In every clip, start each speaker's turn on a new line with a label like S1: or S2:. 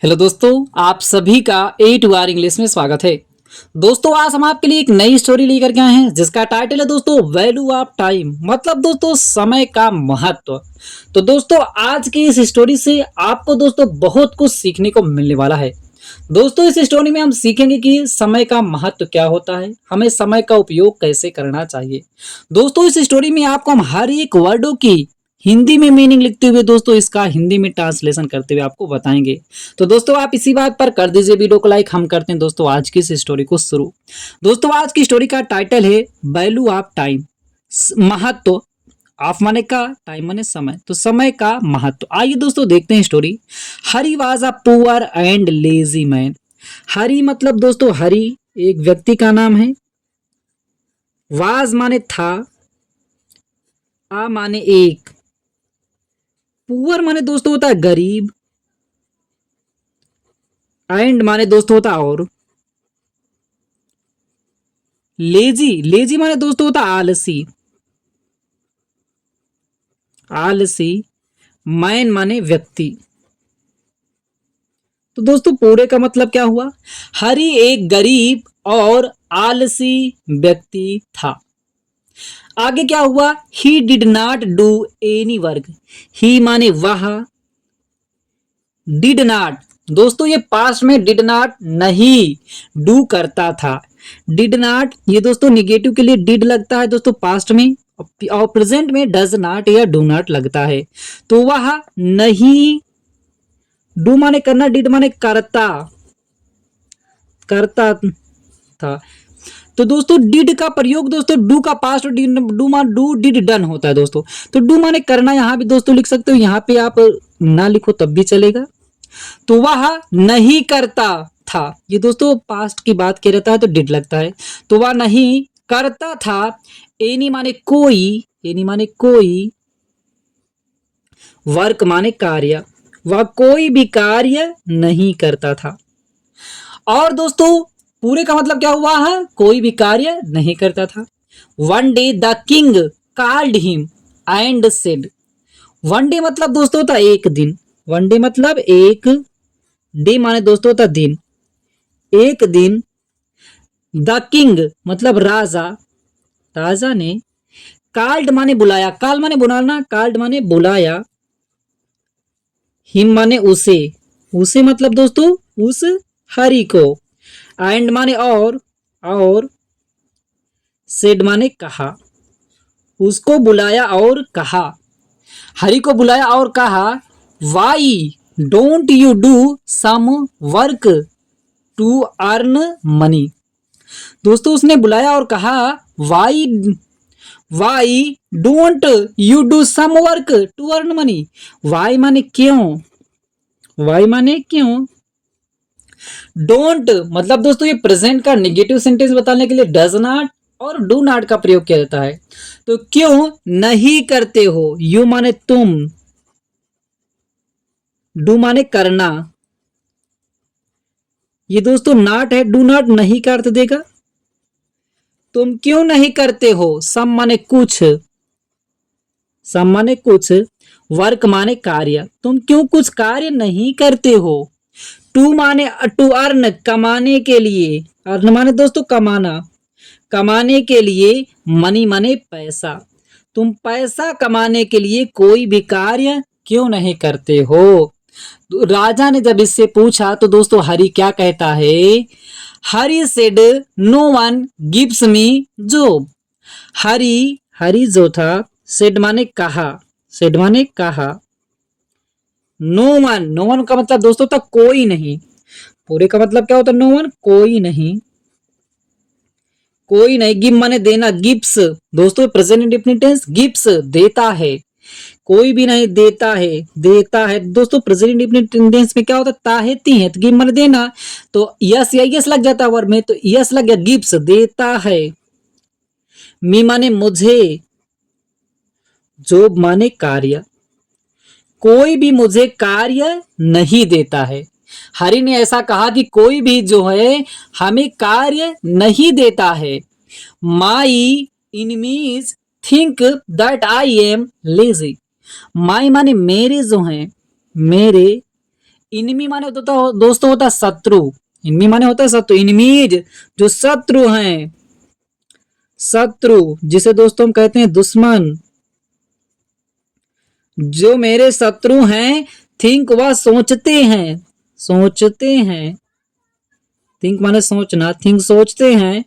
S1: Hello दोस्तों, आप सभी का ए टू आर इंग्लिश में स्वागत है। दोस्तों, आज हम आपके लिए एक नई स्टोरी लेकर के आए हैं जिसका टाइटल है दोस्तों वैल्यू ऑफ टाइम, मतलब दोस्तों समय का महत्व। तो दोस्तों, आज की इस स्टोरी से आपको दोस्तों बहुत कुछ सीखने को मिलने वाला है। दोस्तों, इस स्टोरी में हम सीखेंगे कि समय का महत्व क्या होता है, हमें समय का उपयोग कैसे करना चाहिए। दोस्तों, इस स्टोरी में आपको हम हर एक वर्डों की हिंदी में मीनिंग लिखते हुए दोस्तों इसका हिंदी में ट्रांसलेशन करते हुए आपको बताएंगे। तो दोस्तों, आप इसी बात पर कर दीजिए वीडियो को लाइक। हम करते हैं दोस्तों आज की इस स्टोरी को शुरू। दोस्तों, आज की स्टोरी का टाइटल है वैल्यू ऑफ टाइम, महत्व। ऑफ माने का, टाइम माने समय, तो समय का महत्व। आइए दोस्तों देखते हैं story. Hari was a poor and lazy man. Hari मतलब दोस्तों हरी एक व्यक्ति का नाम है। वाज माने था, आ माने एक, पुअर माने दोस्तों होता है गरीब, एंड माने दोस्तों होता और, लेजी लेजी माने दोस्तों होता आलसी, आलसी, मैन माने व्यक्ति। तो दोस्तों पूरे का मतलब क्या हुआ? हरी एक गरीब और आलसी व्यक्ति था। आगे क्या हुआ? He did not do any work. He माने वह, डिड नॉट दोस्तों ये पास्ट में डिड नॉट नहीं, डू करता था। डिड नॉट ये दोस्तों निगेटिव के लिए डिड लगता है दोस्तों पास्ट में, और प्रेजेंट में डज नॉट या डू नॉट लगता है। तो वह नहीं, डू माने करना, डिड माने करता, करता था। तो दोस्तों डिड का प्रयोग दोस्तों डू का पास्ट, डू मान डू डिड डन होता है दोस्तों। तो डू माने करना, यहां भी दोस्तों लिख सकते हो, यहां पे आप ना लिखो तब भी चलेगा। तो वह नहीं करता था, ये दोस्तों पास्ट की बात कर रहता है तो डिड लगता है। तो वह नहीं करता था। एनी माने कोई, एनी माने कोई, वर्क माने कार्य, वह कोई भी कार्य नहीं करता था। और दोस्तों पूरे का मतलब क्या हुआ है? कोई भी कार्य नहीं करता था। One day the king called him and said. One day मतलब दोस्तों होता एक दिन, वन डे मतलब एक, डे माने दोस्तों होता दिन, एक दिन। द किंग मतलब राजा, राजा ने, कॉल्ड माने बुलाया, कॉल माने बुलाना, कॉल्ड माने बुलाया, हिम माने उसे, उसे मतलब दोस्तों उस हरि को, एंड माने और सेड माने कहा, उसको बुलाया और कहा, हरि को बुलाया और कहा, why don't you do some work to earn money. दोस्तों उसने बुलाया और कहा, why why don't you do some work to earn money. Why माने क्यों, वाई माने क्यों, डोंट मतलब दोस्तों ये प्रेजेंट का नेगेटिव सेंटेंस बताने के लिए डज नॉट और डू नॉट का प्रयोग किया जाता है। तो क्यों नहीं करते हो, यू माने तुम, डू माने करना, ये दोस्तों नॉट है, डू नॉट नहीं का अर्थ देगा। तुम क्यों नहीं करते हो, सम माने कुछ, सम माने कुछ, वर्क माने कार्य, तुम क्यों कुछ कार्य नहीं करते हो। टू माने टू अर्न कमाने के लिए, अर्न माने दोस्तों कमाना, कमाने के लिए, मनी माने पैसा, तुम पैसा कमाने के लिए कोई भी कार्य क्यों नहीं करते हो। तो राजा ने जब इससे पूछा तो दोस्तों हरि क्या कहता है? Hari said no one gives me job. Hari, Hari जो था, सेड माने कहा, सेड माने कहा, नो वन, नो वन का मतलब दोस्तों था कोई नहीं। पूरे का मतलब क्या होता है? नो वन कोई नहीं, कोई नहीं। गिव माने देना, गिव्स दोस्तों प्रेजेंट इंडेफिनिट टेंस, गिव्स देता है, कोई भी नहीं देता है, देता है दोस्तों प्रेजेंट इंडेफिनिट टेंस में क्या होता है? ताहेती है, तो गिव माने देना, तो यस या यस लग जाता है वर्ब में, तो यस लग गया, गिव्स देता है। मी माने मुझे, जॉब माने कार्य, कोई भी मुझे कार्य नहीं देता है। हरि ने ऐसा कहा कि कोई भी जो है हमें कार्य नहीं देता है। My enemies think that I am lazy. My माने मेरे जो हैं, मेरे, इनमी माने होता दोस्तों होता शत्रु। इनमी माने होता है शत्रु, इनमीज जो शत्रु हैं, शत्रु जिसे दोस्तों हम कहते हैं दुश्मन। जो मेरे शत्रु हैं, थिंक वह सोचते हैं, सोचते हैं, थिंक माने सोचना, थिंक सोचते हैं,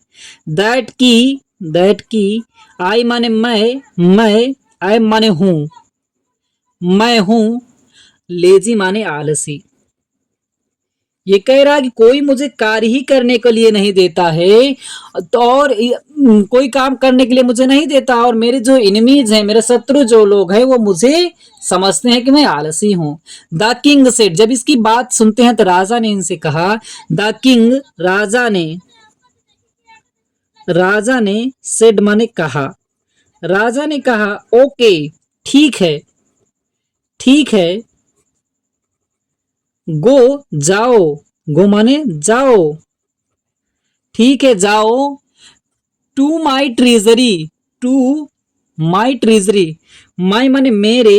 S1: दैट की आई माने मैं आई माने हूं, मैं हूं, लेजी माने आलसी। ये कह रहा है कि कोई मुझे कार्य ही करने के लिए नहीं देता है, तो और कोई काम करने के लिए मुझे नहीं देता, और मेरे जो इनमीज हैं, मेरे शत्रु जो लोग हैं, वो मुझे समझते हैं कि मैं आलसी हूं। द किंग सेड, जब इसकी बात सुनते हैं तो राजा ने इनसे कहा, द किंग राजा ने सेड माने कहा, राजा ने कहा ओके ठीक है, ठीक है, गो जाओ, गो माने जाओ, ठीक है जाओ, to my treasury, to my treasury, my माने मेरे,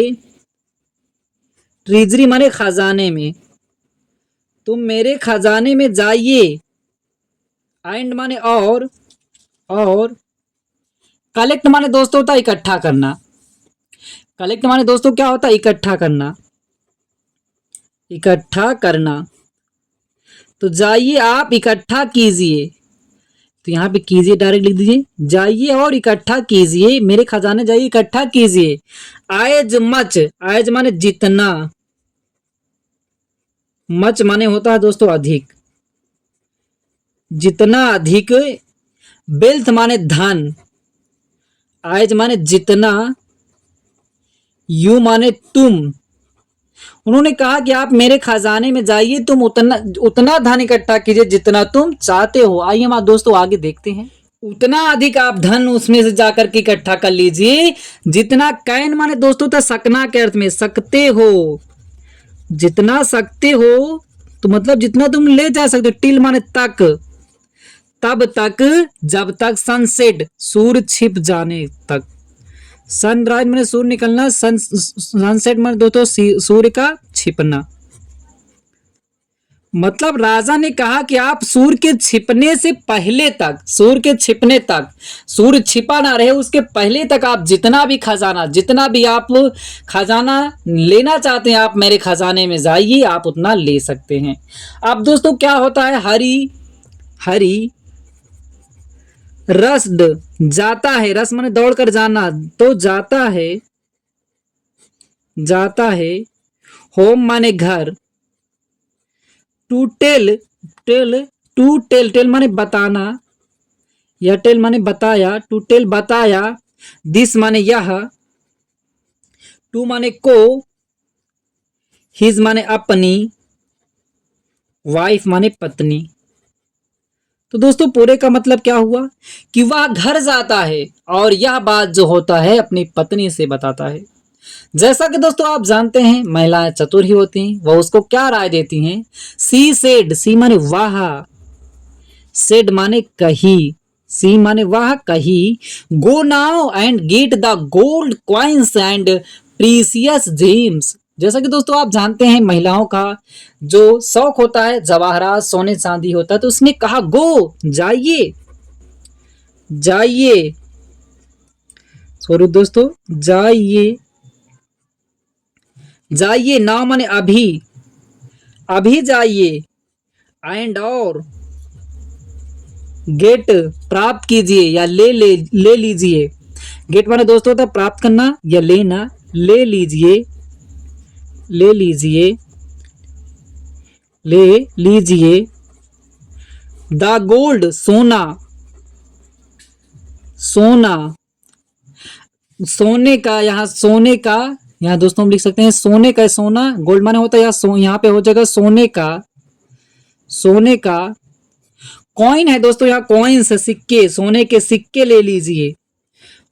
S1: ट्रेजरी माने खजाने में, तुम मेरे खजाने में जाइए, एंड माने और कलेक्ट माने दोस्तों होता इकट्ठा करना, कलेक्ट माने दोस्तों क्या होता है इकट्ठा करना, इकट्ठा करना। तो जाइए आप इकट्ठा कीजिए, तो यहाँ पे कीजिए डायरेक्ट लिख दीजिए, जाइए और इकट्ठा कीजिए, मेरे खजाने जाइए इकट्ठा कीजिए। आयज मच, आयज माने जितना, मच माने होता है दोस्तों अधिक, जितना अधिक, वेल्थ माने धन, आयज माने जितना, यू माने तुम। उन्होंने कहा कि आप मेरे खजाने में जाइए, तुम उतना धन इकट्ठा कीजिए जितना तुम चाहते हो। आइए हम दोस्तों आगे देखते हैं, उतना अधिक आप धन उसमें से जाकर के इकट्ठा कर लीजिए जितना, कैन माने दोस्तों था सकना के अर्थ में, सकते हो, जितना सकते हो, तो मतलब जितना तुम ले जा सकते हो, टिल माने तक, तब तक जब तक, सनसेट सूर्य छिप जाने तक, सनराइज माने सूर्य निकलना, सनसेट माने दोस्तों सूर्य का छिपना। मतलब राजा ने कहा कि आप सूर्य के छिपने से पहले तक, सूर्य के छिपने तक, सूर्य छिपा ना रहे उसके पहले तक आप जितना भी खजाना, जितना भी आप खजाना लेना चाहते हैं, आप मेरे खजाने में जाइए, आप उतना ले सकते हैं। अब दोस्तों क्या होता है, हरी रस्ड जाता है, रस माने दौड़ कर जाना, तो जाता है, जाता है, होम माने घर, टू टेल, टेल माने बताना, या टेल माने बताया, टू टेल बताया, दिस माने यह, टू माने को, हिज माने अपनी, वाइफ माने पत्नी। तो दोस्तों पूरे का मतलब क्या हुआ कि वह घर जाता है और यह बात जो होता है अपनी पत्नी से बताता है। जैसा कि दोस्तों आप जानते हैं महिलाएं चतुर ही होती हैं, वह उसको क्या राय देती हैं, सी सेड, सी माने वाह, सेड माने कही, सी माने वाह कही, go now and get the gold coins and precious James. जैसा कि दोस्तों आप जानते हैं महिलाओं का जो शौक होता है जवाहरात सोने चांदी होता है, तो उसने कहा गो जाइए, जाइए, सॉरी दोस्तों, जाइए, जाइए, ना माने अभी, अभी जाइए, एंड और गेट प्राप्त कीजिए या ले लीजिए। गेट माने दोस्तों होता है प्राप्त करना या लेना, ले लीजिए, ले लीजिए, ले लीजिए, द गोल्ड सोना, सोना, सोने का, यहाँ सोने का, यहाँ दोस्तों हम लिख सकते हैं सोने का, सोना, गोल्ड माने होता है यहाँ पे हो जाएगा सोने का, सोने का, कॉइन है दोस्तों, यहाँ कॉइन्स है सिक्के, सोने के सिक्के ले लीजिए,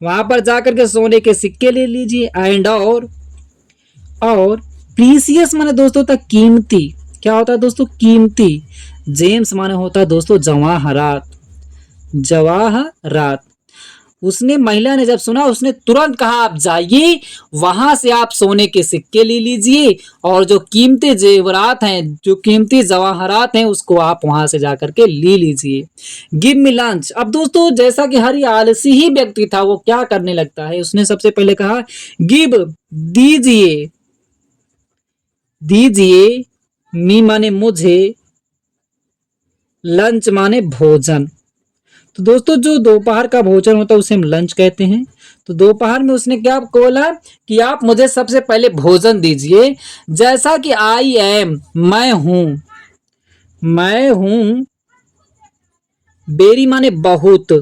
S1: वहां पर जाकर के सोने के सिक्के ले लीजिए, एंड और प्रीसियस माने दोस्तों था कीमती, क्या होता है दोस्तों कीमती, जेम्स माने होता है दोस्तों जवाहरात, जवाहरात। उसने महिला ने जब सुना उसने तुरंत कहा आप जाइए वहां से आप सोने के सिक्के ले लीजिए और जो कीमती जेवरात हैं जो कीमती जवाहरात हैं उसको आप वहां से जाकर के ले लीजिए। Give me lunch. अब दोस्तों जैसा कि हर आलसी ही व्यक्ति था वो क्या करने लगता है, उसने सबसे पहले कहा गिव दीजिए, दीजिए, मी माने मुझे, लंच माने भोजन। तो दोस्तों जो दोपहर का भोजन होता है उसे हम लंच कहते हैं। तो दोपहर में उसने क्या बोला कि आप मुझे सबसे पहले भोजन दीजिए, जैसा कि आई एम मैं हूं, मैं हूं, बेरी माने बहुत,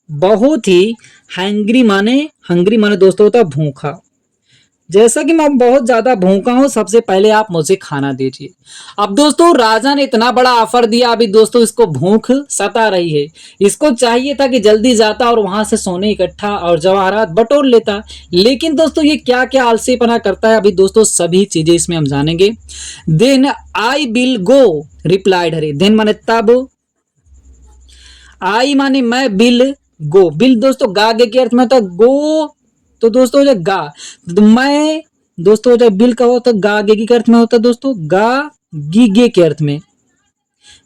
S1: बहुत ही, हंग्री माने दोस्तों होता है भूखा, जैसा कि मैं बहुत ज्यादा भूखा हूं सबसे पहले आप मुझे खाना दीजिए। अब दोस्तों राजा ने इतना बड़ा ऑफर दिया, अभी दोस्तों इसको भूख सता रही है, इसको चाहिए था कि जल्दी जाता और वहां से सोने इकट्ठा और जवाहरात बटोर लेता, लेकिन दोस्तों ये क्या क्या आलसीपना करता है अभी दोस्तों सभी चीजें इसमें हम जानेंगे। Then I will go replied Hari, then माने तब, आई माने मैं, बिल गो, बिल दोस्तों गागे के अर्थ में होता है गो, तो दोस्तों जब गा, तो मैं दोस्तों जब बिल का होता है गा गे के अर्थ में होता है दोस्तों गा गी गे के अर्थ में,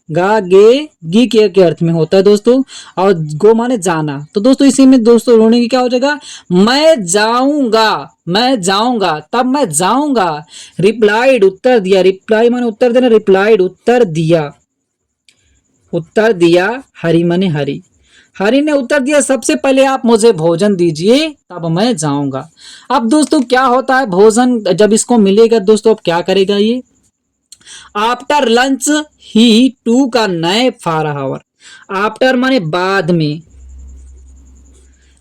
S1: गा गे गी के अर्थ में होता है दोस्तों, और गो माने जाना। तो दोस्तों इसी में दोस्तों रोने की क्या हो जाएगा, मैं जाऊंगा, मैं जाऊंगा, तब मैं जाऊंगा, रिप्लाइड उत्तर दिया, रिप्लाई माने उत्तर देना, रिप्लाइड उत्तर दिया, उत्तर दिया, हरि माने हरि, हरि ने उत्तर दिया सबसे पहले आप मुझे भोजन दीजिए तब मैं जाऊंगा। अब दोस्तों क्या होता है भोजन जब इसको मिलेगा दोस्तों अब क्या करेगा ये, आफ्टर लंच ही टू का नए फॉर आवर, आफ्टर माने बाद में,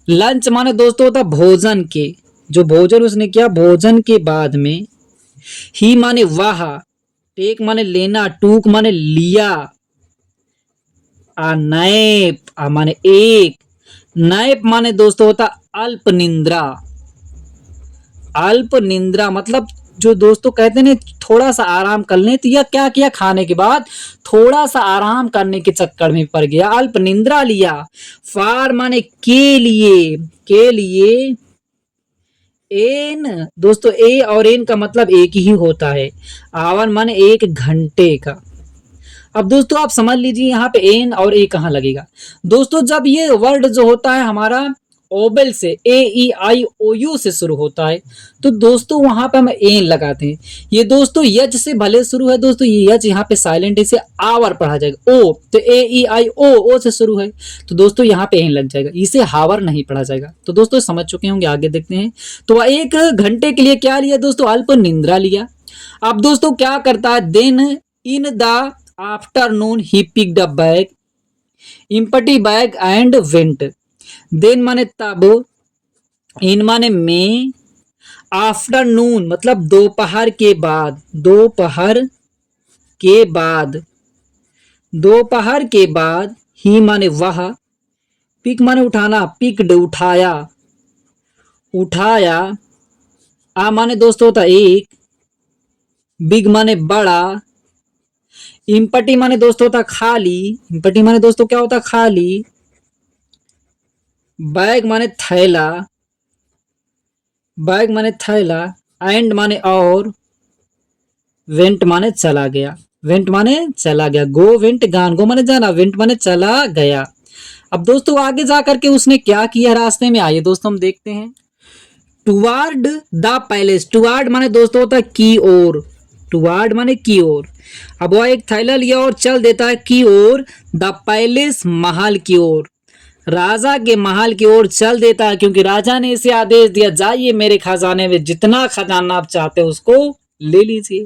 S1: लंच माने दोस्तों होता भोजन के, जो भोजन उसने किया भोजन के बाद में, ही माने वह, टेक माने लेना, टूक माने लिया, नैप माने एक, नैप माने दोस्तों होता अल्प निंद्रा, अल्प निंद्रा मतलब जो दोस्तों कहते हैं थोड़ा सा आराम कर लें, तो यह क्या किया खाने के बाद थोड़ा सा आराम करने के चक्कर में पड़ गया, अल्प निंद्रा लिया। फार माने के लिए, के लिए, एन दोस्तों ए और एन का मतलब एक ही होता है, आवर माने एक घंटे का। अब दोस्तों आप समझ लीजिए यहाँ पे एन और ए कहाँ लगेगा। दोस्तों जब ये वर्ड जो होता है हमारा ओबल से ए ई आई ओ यू से शुरू होता है तो दोस्तों वहां पे हम एन लगाते हैं। ये दोस्तों यज से भले शुरू है दोस्तों, ये यज यहाँ पे साइलेंट इसे आवर पढ़ा जाएगा, ओ तो ए ई आई ओ से शुरू है तो दोस्तों यहाँ पे एन लग जाएगा, इसे हावर नहीं पढ़ा जाएगा। तो दोस्तों समझ चुके होंगे, आगे देखते हैं। तो एक घंटे के लिए क्या लिया दोस्तों, अल्प निंद्रा लिया। अब दोस्तों क्या करता है, then in the afternoon he picked a bag, empty bag and went. Then माने तब, इन माने में, आफ्टरनून मतलब दोपहर के बाद, दोपहर के बाद, दोपहर के बाद, ही माने वह, पिक माने उठाना, पिक्ड उठाया, उठाया, आ माने दोस्तों होता एक, बिग माने बड़ा, इम्पटी माने दोस्तों होता खाली, इम्पटी माने दोस्तों क्या होता खाली, बैग माने थैला, बैग माने थैला, एंड माने और, वेंट माने चला गया, वेंट माने चला गया, गो वेंट गान, गो माने जाना, वेंट माने चला गया। अब दोस्तों आगे जा करके उसने क्या किया रास्ते में, आइए दोस्तों हम देखते हैं। टुवार्ड द पैलेस, टुवार्ड माने दोस्तों होता है की ओर, टुवार्ड माने की ओर। अब वह एक थैला लिया और चल देता है की ओर, द पैलेस महल की ओर, राजा के महल की ओर चल देता है, क्योंकि राजा ने इसे आदेश दिया जाइए मेरे खजाने में जितना खजाना आप चाहते हो उसको ले लीजिए।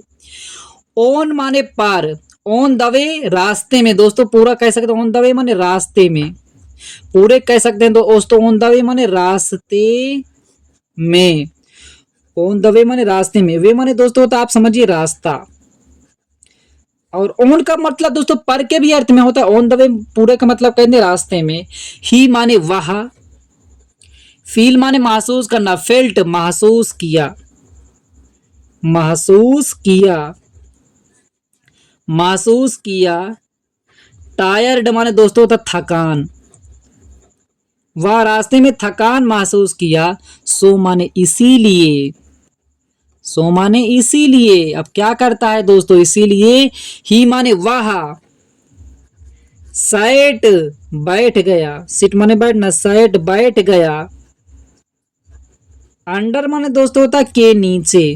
S1: ऑन माने पर, ऑन द वे रास्ते में, दोस्तों पूरा कह सकते हैं ऑन द वे माने रास्ते में, पूरे कह सकते हैं दोस्तों ऑन द वे माने रास्ते में, ऑन द वे माने रास्ते में, वे माने दोस्तों होता आप समझिए रास्ता, और ऑन का मतलब दोस्तों पर के भी अर्थ में होता है, ऑन द वे पूरे का मतलब कहते हैं रास्ते में। ही माने वह, फील माने महसूस करना, फेल्ट महसूस किया, महसूस किया, महसूस किया। टायर्ड माने दोस्तों होता थकान, वह रास्ते में थकान महसूस किया, सो माने इसीलिए, सो माने इसीलिए। अब क्या करता है दोस्तों, इसीलिए। ही माने वह, सैट बैठ गया, सिट माने बैठना, सैट बैठ गया। अंडर माने दोस्तों होता है के नीचे,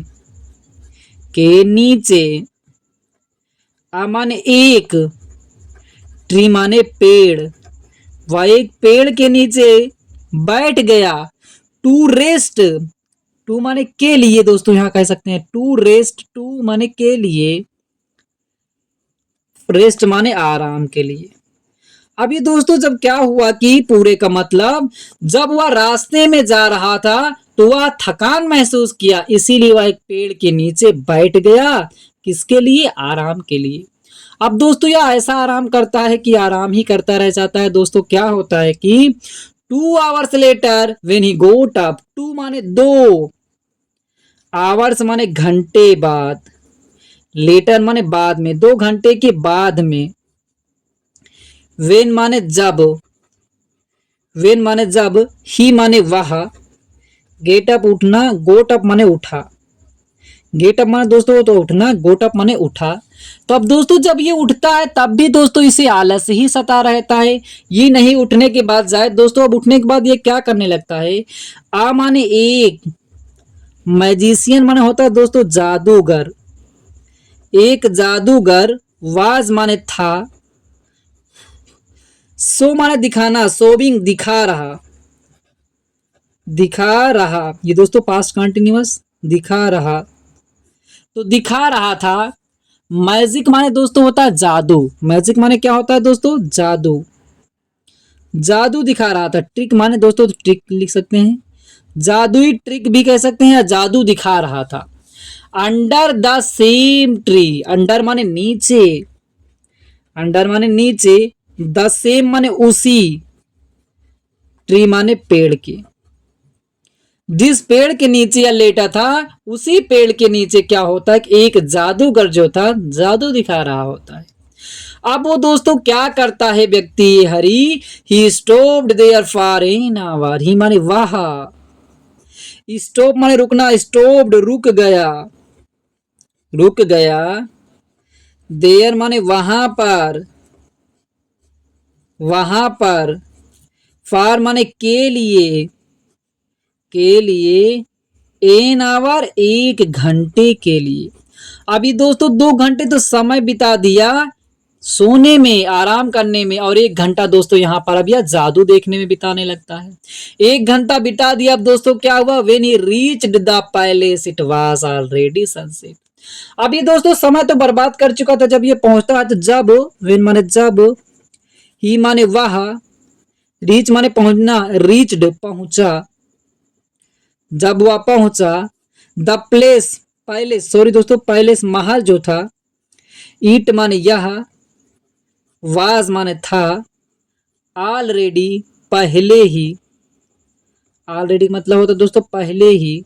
S1: के नीचे। आ माने एक, ट्री माने पेड़, वह एक पेड़ के नीचे बैठ गया। टू रेस्ट, टू माने के लिए दोस्तों, यहां कह सकते हैं टू रेस्ट, टू माने के लिए, रेस्ट माने आराम के लिए। अब ये दोस्तों जब क्या हुआ कि पूरे का मतलब, जब वह रास्ते में जा रहा था तो वह थकान महसूस किया, इसीलिए वह एक पेड़ के नीचे बैठ गया। किसके लिए, आराम के लिए। अब दोस्तों यह ऐसा आराम करता है कि आराम ही करता रह जाता है। दोस्तों क्या होता है कि 2 hours later when he got up, two माने 2, आवर्स माने घंटे बाद, लेटर माने बाद में, 2 घंटे के बाद में। वेन माने जब, वेन माने जब, ही माने वह, गेट अप उठना, गोट अप माने उठा, गेट अप माने दोस्तों तो उठना, गोट अप माने उठा। तो अब दोस्तों जब ये उठता है तब भी दोस्तों इसे आलस ही सता रहता है, ये नहीं उठने के बाद जाए दोस्तों। अब उठने के बाद ये क्या करने लगता है, आ माने एक, मैजिशियन माने होता है दोस्तों जादूगर, एक जादूगर, वाज माने था, सो माने दिखाना, सोबिंग दिखा रहा, दिखा रहा, ये दोस्तों पास्ट कंटिन्यूअस, दिखा रहा, तो दिखा रहा था। मैजिक माने दोस्तों होता है जादू, मैजिक माने क्या होता है दोस्तों, जादू, जादू दिखा रहा था। ट्रिक माने दोस्तों ट्रिक लिख सकते हैं, जादुई ट्रिक भी कह सकते हैं, या जादू दिखा रहा था। Under the same tree, under माने नीचे, अंडर माने नीचे, द सेम माने उसी, ट्री माने पेड़ के, जिस पेड़ के नीचे यह लेटा था उसी पेड़ के नीचे क्या होता है कि एक जादूगर जो था जादू दिखा रहा होता है। अब वो दोस्तों क्या करता है व्यक्ति, Hari, he stopped there for an hour, he माने वाह, स्टॉप माने रुकना, स्टॉप्ड रुक गया, रुक गया। देयर माने वहां पर, वहां पर। फॉर माने के लिए, के लिए। एन आवर एक घंटे के लिए। अभी दोस्तों 2 घंटे तो समय बिता दिया सोने में, आराम करने में, और 1 घंटा दोस्तों यहाँ पर अब यह जादू देखने में बिताने लगता है। 1 घंटा बिता दिया। अब दोस्तों क्या हुआ, when he reached the palace it was already sunset. अब ये दोस्तों समय तो बर्बाद कर चुका था जब ये पहुंचता है, तो जब, वेन माने जब, ही माने वह, रीच माने पहुंचना, रीच्ड पहुंचा, जब वह पहुंचा। द प्लेस, पैलेस, सॉरी दोस्तों पैलेस महल जो था, ईट माने यह, वाज माने था, ऑलरेडी पहले ही, ऑलरेडी मतलब होता दोस्तों पहले ही।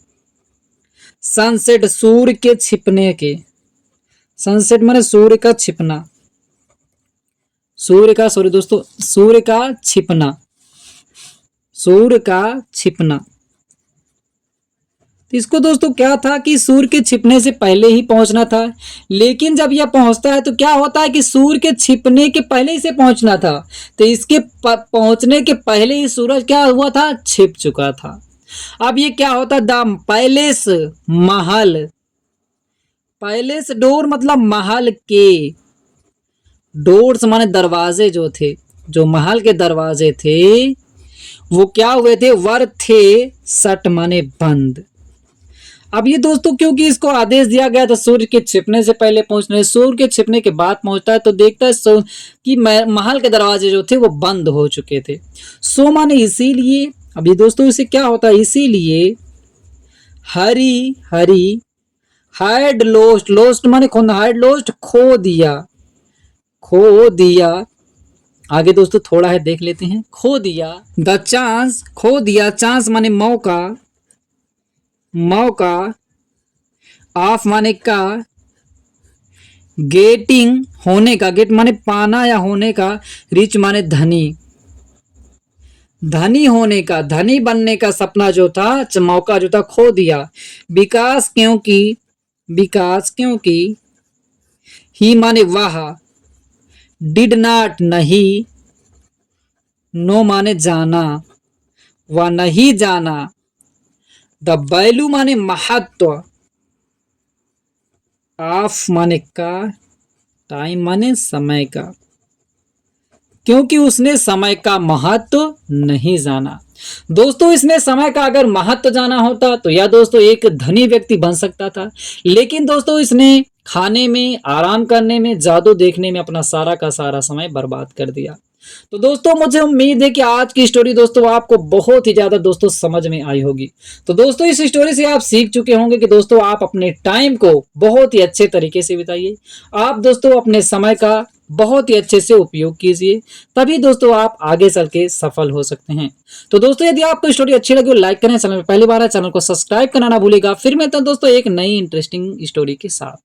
S1: सनसेट सूर्य के छिपने के, सनसेट माने सूर्य का छिपना, सूर्य का, सॉरी दोस्तों सूर्य का छिपना, सूर्य का छिपना। तो इसको दोस्तों क्या था कि सूर्य के छिपने से पहले ही पहुंचना था, लेकिन जब यह पहुंचता है तो क्या होता है कि सूर्य के छिपने के पहले ही से पहुंचना था, तो इसके पहुंचने के पहले ही सूरज क्या हुआ था, छिप चुका था। अब ये क्या होता, the palace Mahal, palace door मतलब महल के, डोर्स माने दरवाजे जो थे, जो महल के दरवाजे थे वो क्या हुए थे, वर थे, सट माने बंद। अब ये दोस्तों क्योंकि इसको आदेश दिया गया था सूर्य के छिपने से पहले पहुंचने, सूर्य के छिपने के बाद पहुंचता है तो देखता है कि महल के दरवाजे जो थे वो बंद हो चुके थे। सो माने इसीलिए। अब ये दोस्तों इसे क्या होता है, इसीलिए हरी, हरी, हैड लोस्ट, लोस्ट माने खोना, हैड लोस्ट खो दिया, खो दिया। आगे दोस्तों थोड़ा है देख लेते हैं, खो दिया। द चांस, खो दिया, चांस माने मौका, मौका। ऑफ माने का, गेटिंग होने का, गेट माने पाना या होने का, रिच माने धनी, धनी होने का, धनी बनने का सपना जो था, मौका जो था खो दिया। विकास क्योंकि ही माने वह, डिड नॉट नहीं, नो माने जाना, वह नहीं जाना, द वैल्यू माने महत्व, ऑफ माने का, टाइम माने समय का, क्योंकि उसने समय का महत्व नहीं जाना। दोस्तों इसने समय का अगर महत्व जाना होता तो यह दोस्तों एक धनी व्यक्ति बन सकता था, लेकिन दोस्तों इसने खाने में, आराम करने में, जादू देखने में अपना सारा का सारा समय बर्बाद कर दिया। तो दोस्तों मुझे उम्मीद है कि आज की स्टोरी दोस्तों आपको बहुत ही ज्यादा दोस्तों समझ में आई होगी। तो दोस्तों इस स्टोरी से आप सीख चुके होंगे कि दोस्तों आप अपने टाइम को बहुत ही अच्छे तरीके से बिताइए। आप दोस्तों अपने समय का बहुत ही अच्छे से उपयोग कीजिए, तभी दोस्तों आप आगे चल के सफल हो सकते हैं। तो दोस्तों यदि आपको स्टोरी अच्छी लगी तो लाइक करें, चैनल में पहली बार है चैनल को सब्सक्राइब करना ना भूलिएगा। फिर मिलते हैं दोस्तों एक नई इंटरेस्टिंग स्टोरी के साथ।